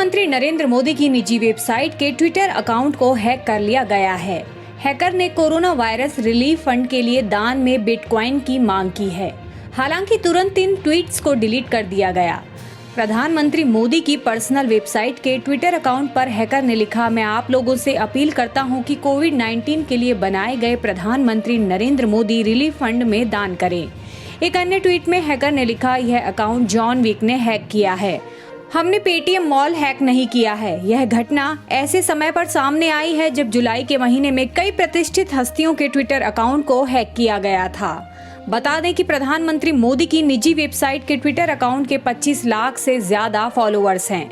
प्रधानमंत्री नरेंद्र मोदी की निजी वेबसाइट के ट्विटर अकाउंट को हैक कर लिया गया है। हैकर ने कोरोना वायरस रिलीफ फंड के लिए दान में बिटकॉइन की मांग की है। हालांकि तुरंत इन ट्वीट्स को डिलीट कर दिया गया। प्रधानमंत्री मोदी की पर्सनल वेबसाइट के ट्विटर अकाउंट पर हैकर ने लिखा, मैं आप लोगों से अपील करता हूं कि कोविड-19 के लिए बनाए गए प्रधानमंत्री नरेंद्र मोदी रिलीफ फंड में दान करें। एक अन्य ट्वीट में हैकर ने लिखा, यह अकाउंट जॉन विक ने हैक किया है। हमने पेटीएम मॉल हैक नहीं किया है। यह घटना ऐसे समय पर सामने आई है जब जुलाई के महीने में कई प्रतिष्ठित हस्तियों के ट्विटर अकाउंट को हैक किया गया था। बता दें कि प्रधानमंत्री मोदी की निजी वेबसाइट के ट्विटर अकाउंट के 25 लाख से ज्यादा फॉलोअर्स हैं।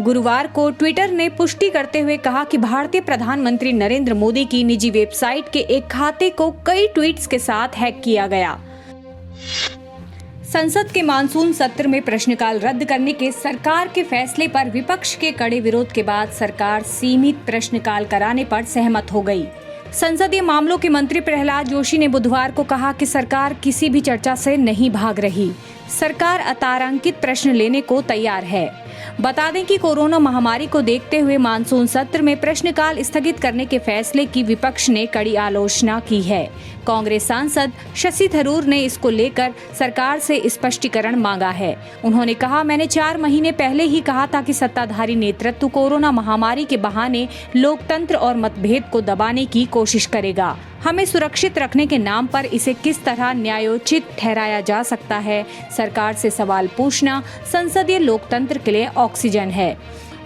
गुरुवार को ट्विटर ने पुष्टि करते हुए कहा कि भारतीय प्रधानमंत्री नरेंद्र मोदी की निजी वेबसाइट के एक खाते को कई ट्वीट्स के साथ हैक किया गया। संसद के मानसून सत्र में प्रश्नकाल रद्द करने के सरकार के फैसले पर विपक्ष के कड़े विरोध के बाद सरकार सीमित प्रश्नकाल कराने पर सहमत हो गई। संसदीय मामलों के मंत्री प्रहलाद जोशी ने बुधवार को कहा कि सरकार किसी भी चर्चा से नहीं भाग रही। सरकार अतारांकित प्रश्न लेने को तैयार है। बता दें कि कोरोना महामारी को देखते हुए मानसून सत्र में प्रश्नकाल स्थगित करने के फैसले की विपक्ष ने कड़ी आलोचना की है। कांग्रेस सांसद शशि थरूर ने इसको लेकर सरकार से स्पष्टीकरण मांगा है। उन्होंने कहा, मैंने 4 महीने पहले ही कहा था कि सत्ताधारी नेतृत्व कोरोना महामारी के बहाने लोकतंत्र और मतभेद को दबाने की कोशिश करेगा। हमें सुरक्षित रखने के नाम पर इसे किस तरह न्यायोचित ठहराया जा सकता है। सरकार से सवाल पूछना संसदीय लोकतंत्र के लिए ऑक्सीजन है।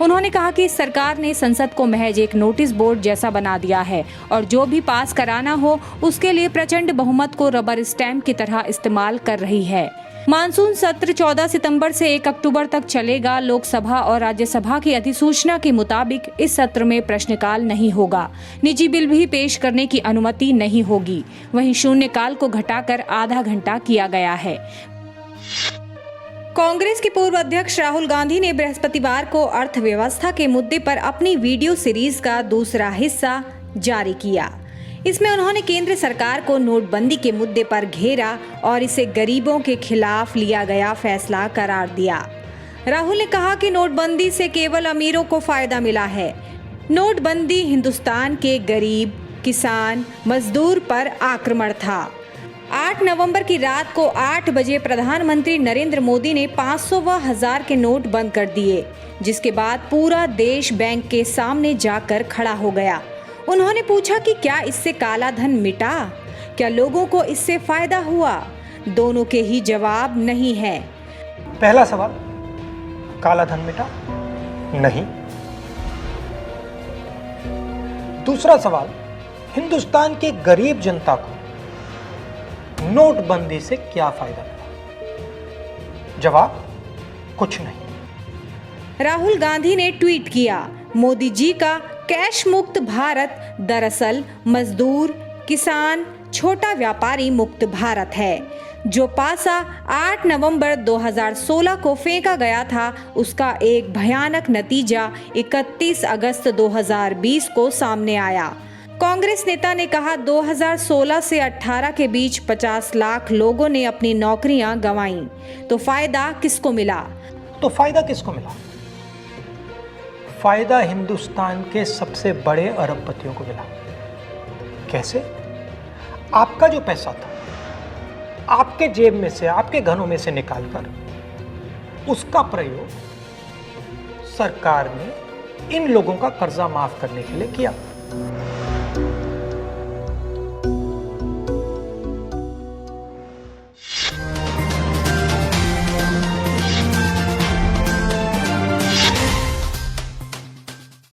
उन्होंने कहा कि सरकार ने संसद को महज एक नोटिस बोर्ड जैसा बना दिया है और जो भी पास कराना हो उसके लिए प्रचंड बहुमत को रबर स्टैंप की तरह इस्तेमाल कर रही है। मानसून सत्र 14 सितंबर से 1 अक्टूबर तक चलेगा। लोकसभा और राज्यसभा की अधिसूचना के मुताबिक इस सत्र में प्रश्नकाल नहीं होगा। निजी बिल भी पेश करने की अनुमति नहीं होगी। वहीं शून्यकाल को घटाकर आधा घंटा किया गया है। कांग्रेस के पूर्व अध्यक्ष राहुल गांधी ने बृहस्पतिवार को अर्थव्यवस्था के मुद्दे पर अपनी वीडियो सीरीज का दूसरा हिस्सा जारी किया। इसमें उन्होंने केंद्र सरकार को नोटबंदी के मुद्दे पर घेरा और इसे गरीबों के खिलाफ लिया गया फैसला करार दिया। राहुल ने कहा कि नोटबंदी से केवल अमीरों को फायदा मिला है। नोटबंदी हिंदुस्तान के गरीब, किसान, मजदूर पर आक्रमण था। 8 नवंबर की रात को 8 बजे प्रधानमंत्री नरेंद्र मोदी ने 500 व 1000 के नोट बंद कर दिए, जिसके बाद पूरा देश बैंक के सामने जाकर खड़ा हो गया। उन्होंने पूछा कि क्या इससे काला धन मिटा? क्या लोगों को इससे फायदा हुआ? दोनों के ही जवाब नहीं है। पहला सवाल, काला धन मिटा? नहीं। दूसरा सवाल, हिंदुस्तान के गरीब जनता को नोटबंदी से क्या फायदा मिला? जवाब, कुछ नहीं। राहुल गांधी ने ट्वीट किया, मोदी जी का कैश मुक्त भारत दरअसल मजदूर, किसान, छोटा व्यापारी मुक्त भारत है। जो पासा 8 नवंबर 2016 को फेंका गया था, उसका एक भयानक नतीजा 31 अगस्त 2020 को सामने आया। कांग्रेस नेता ने कहा, 2016 से 18 के बीच 50 लाख लोगों ने अपनी नौकरियां गंवाईं। तो फायदा किसको मिला? फायदा हिंदुस्तान के सबसे बड़े अरबपतियों को मिला। कैसे? आपका जो पैसा था, आपके जेब में से, आपके घरों में से निकालकर उसका प्रयोग सरकार ने इन लोगों का कर्जा माफ करने के लिए किया।